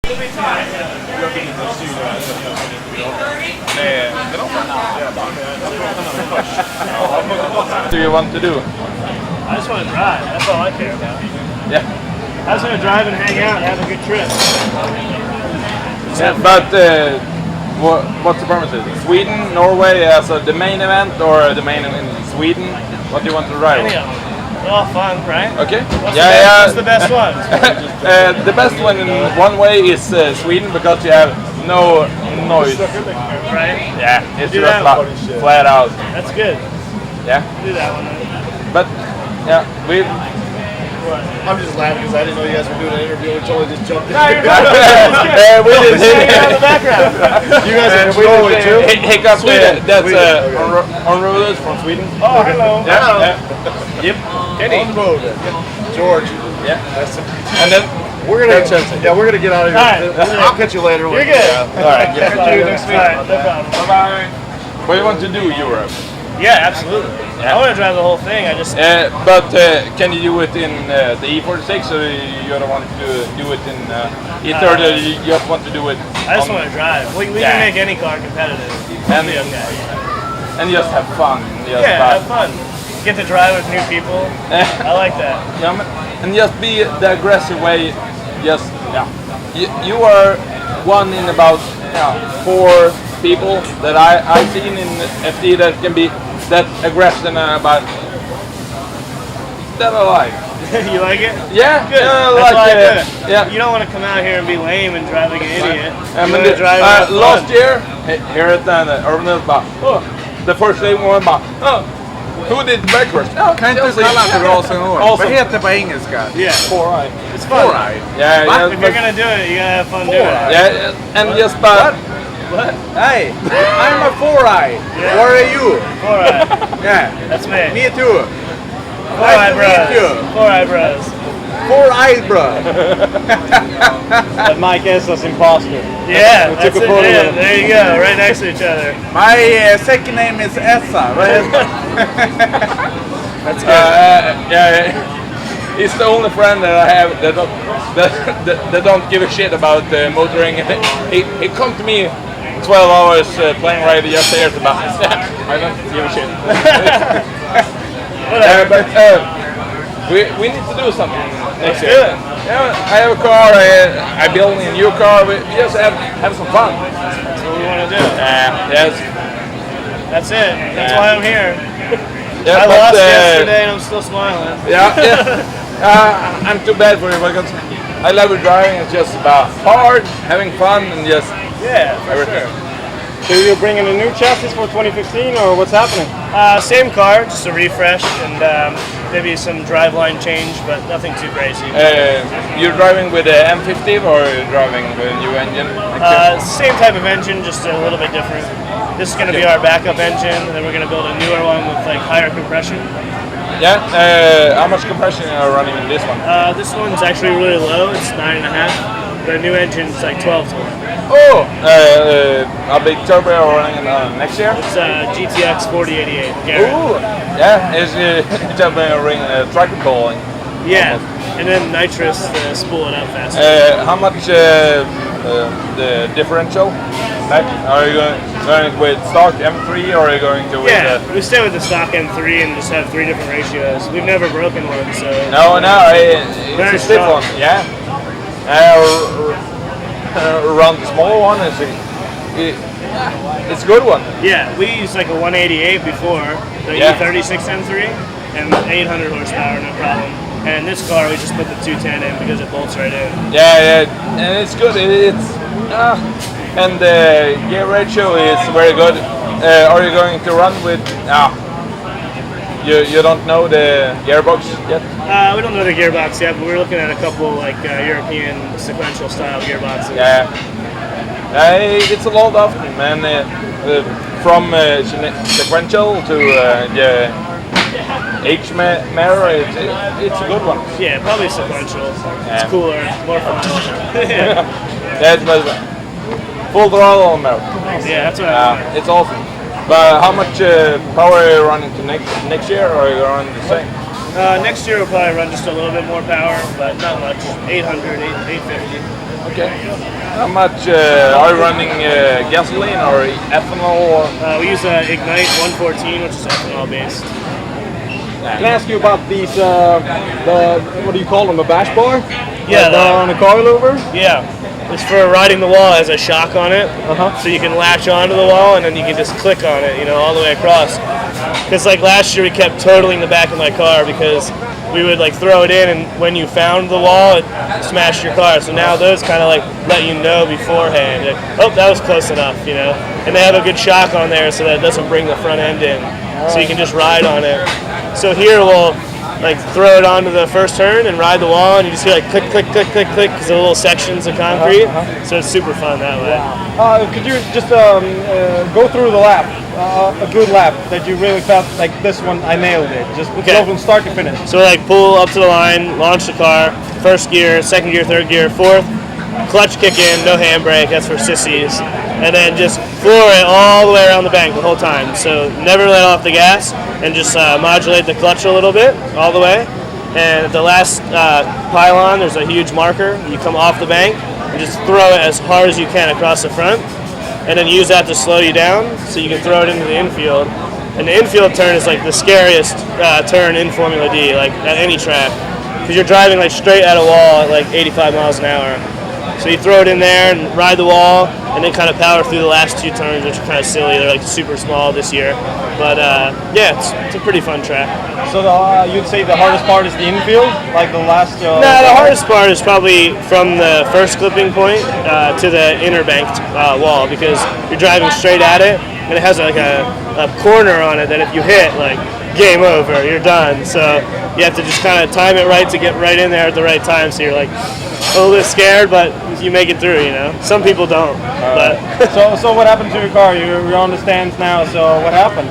What do you want to do? I just want to drive. That's all I care about. Yeah. I just want to drive and hang out and have a good trip. Yeah, but what's the premise? Sweden, Norway as the main event, or the main event in Sweden? What do you want to drive? Any of them. They're all fun, right? Okay. What's the best one? The best one in one way is Sweden, because you have no noise. Right? Yeah, it's Do just that flat out. That's good. Yeah. Do that one then. But yeah, we. I'm just laughing because I didn't know you guys were doing an interview. We totally just jumped in. No, you're not. We did hanging out in the background. You guys are from Norway too? Hiccup. That's Okay. onroaders from Sweden. Oh, hello. Yeah. Yep. Eddie. On road. George. Yeah. And then we're gonna get out of here. All right. I'll catch you later. You're good. All right. Catch you next week. No problem. Bye. What do you want to do, Europe? Yeah, absolutely. Yeah. I want to drive the whole thing. I just. But can you do it in the E46, or you don't want to do it in E30? You just want to do it? I just want to drive. We can make any car competitive. And Be okay. And just have fun. Just have fun. Get to drive with new people. I like that. Yeah, and just be the aggressive way. Just you are one in about 4 people that I've seen in FD that can be that aggressive about that I like. You like it? Yeah, good. That's why I do it. Yeah. You don't want to come out here and be lame and drive like an idiot. I You mean, want to drive and have fun. last year here at the Irwindale, the first day one who did the backwards? Kan inte kalla för rasen år? Vad heter på engelska? Yeah. Four-eye. It's fun. Four-eye. Yeah, If you're gonna do it, you gotta have fun doing it. Yeah, and just What? Hey, I'm a four-eye. Yeah. What are you? Alright. Yeah, That's me. me too. Four Nice to meet eyebrows. you. Four eyebrows. Four-eyed bro. But Mike is an imposter. Yeah, We that's took it. a photo Yeah, with him. there you go, right next to each other. My second name is Essa. Right? That's good. yeah, he's the only friend that I have that don't give a shit about motoring. He come to me 12 hours playing radio just here about I don't give a shit. But we need to do something next year. do it. Yeah, I have a car. I build a new car. We just have some fun. That's what we want to do. Yes. That's it. That's why I'm here. Yeah, I but, lost yesterday and I'm still smiling. Yeah. I'm too bad for you because I love driving. It's just about hard, having fun, and just Yeah, for everything. sure. So you're bringing a new chassis for 2015, or what's happening? Same car, just a refresh and maybe some driveline change, but nothing too crazy. You're driving with the M50 or you're driving with a new engine? Same type of engine, just a little bit different. This is going to be our backup engine, and then we're going to build a newer one with like higher compression. Yeah. How much compression are you running in this one? This one's actually really low. It's 9.5. The new engine's like 12 to 1. Oh, a big turbo running next year? It's GTX 4088. Ooh, yeah. Is turbo ring traction bowling? Yeah, and then nitrous to spool it up faster. How much the differential? Are you going with stock M3 or are you going to with We stay with the stock M3 and just have 3 different ratios. We've never broken one, so. No, it's Very a stiff strong. one. Yeah. Around the small one it's a good one. Yeah, we used like a 188 before, the E36 M3, and 800 horsepower, no problem. And in this car, we just put the 210 in because it bolts right in. Yeah, and it's good. And the gear ratio is very good. Are you going to run with? You don't know the gearbox yet? We don't know the gearbox yet, but we're looking at a couple like European sequential style gearboxes. Yeah. It's a lot of them, man. From sequential to the H-Mirror, it's a good one. Yeah, probably sequential. Yeah. It's cooler, more fun. That's full throttle mirror. Yeah, that's what I want. It's awesome. But how much power are you running to next year, or are you running the same? Next year we'll probably run just a little bit more power, but not much. 800, 850. Okay. How much are you running gasoline or ethanol? We use Ignite 114, which is ethanol based. Can I ask you about these, the, what do you call them, the bash bar? Yeah, on a coilover? Yeah. It's for riding the wall. It has a shock on it, so you can latch onto the wall and then you can just click on it, you know, all the way across. Because like last year we kept totaling the back of my car because we would like throw it in, and when you found the wall, it smashed your car. So now those kind of like let you know beforehand. Like, oh, that was close enough, you know. And they have a good shock on there so that it doesn't bring the front end in, so you can just ride on it. So here we'll like throw it onto the first turn and ride the wall, and you just hear like click, click, click, click, click, because of little sections of concrete. So it's super fun that way. Could you just go through the lap, a good lap that you really felt like this one, I nailed it, just go from start to finish? So like pull up to the line, launch the car, first gear, second gear, third gear, fourth, clutch kick in, no handbrake, that's for sissies, and then just floor it all the way around the bank the whole time. So never let off the gas, and just modulate the clutch a little bit all the way. And at the last pylon, there's a huge marker. You come off the bank and just throw it as hard as you can across the front, and then use that to slow you down so you can throw it into the infield. And the infield turn is like the scariest turn in Formula D, like at any track, because you're driving like straight at a wall at like 85 miles an hour. So you throw it in there and ride the wall, and then kind of power through the last two turns, which are kind of silly. They're like super small this year, but yeah, it's a pretty fun track. So you'd say the hardest part is the infield, like the last? No, the hardest part is probably from the first clipping point to the inner banked wall, because you're driving straight at it, and it has like a corner on it that if you hit, like game over, you're done. So you have to just kind of time it right to get right in there at the right time. So you're like a little bit scared, but you make it through, you know. Some people don't. But so what happened to your car? You're on the stands now. So what happened?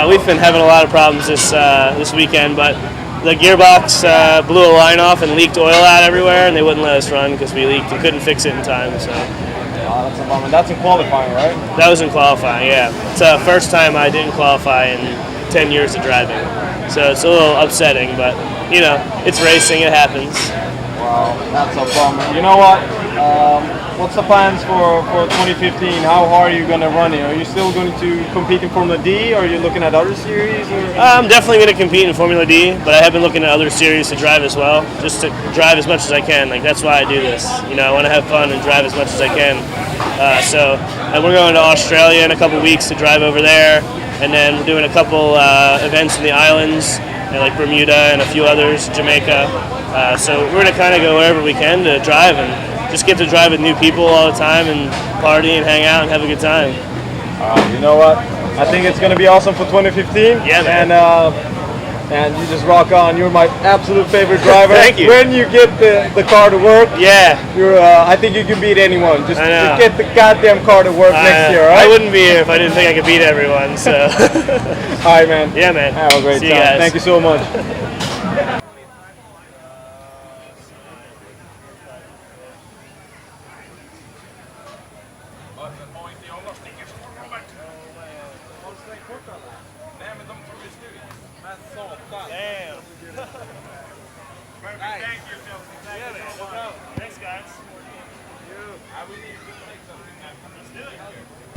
We've been having a lot of problems this weekend, but the gearbox blew a line off and leaked oil out everywhere, and they wouldn't let us run because we leaked and couldn't fix it in time. So that's a bummer. That's in qualifying, right? That was in qualifying, yeah. It's the first time I didn't qualify in 10 years of driving, so it's a little upsetting, but you know, it's racing, it happens. Wow, that's a bummer. You know what? What's the plans for 2015? How hard are you going to run it? Are you still going to compete in Formula D, or are you looking at other series? I'm definitely going to compete in Formula D, but I have been looking at other series to drive as well, just to drive as much as I can. Like, that's why I do this. You know, I want to have fun and drive as much as I can. And we're going to Australia in a couple weeks to drive over there, and then we're doing a couple events in the islands, like Bermuda and a few others, Jamaica. So we're going to kind of go wherever we can to drive and just get to drive with new people all the time and party and hang out and have a good time. You know what? I think it's going to be awesome for 2015. Yeah, man. And you just rock on. You're my absolute favorite driver. Thank you. When you get the car to work, yeah, I think you can beat anyone. Just get the goddamn car to work next year, right? I wouldn't be here if I didn't think I could beat everyone. So. All right, man. Yeah, man. Have a great See time. you guys. Thank you so much. Damn. Thank you, Chelsea. Thanks, guys. Let's do it.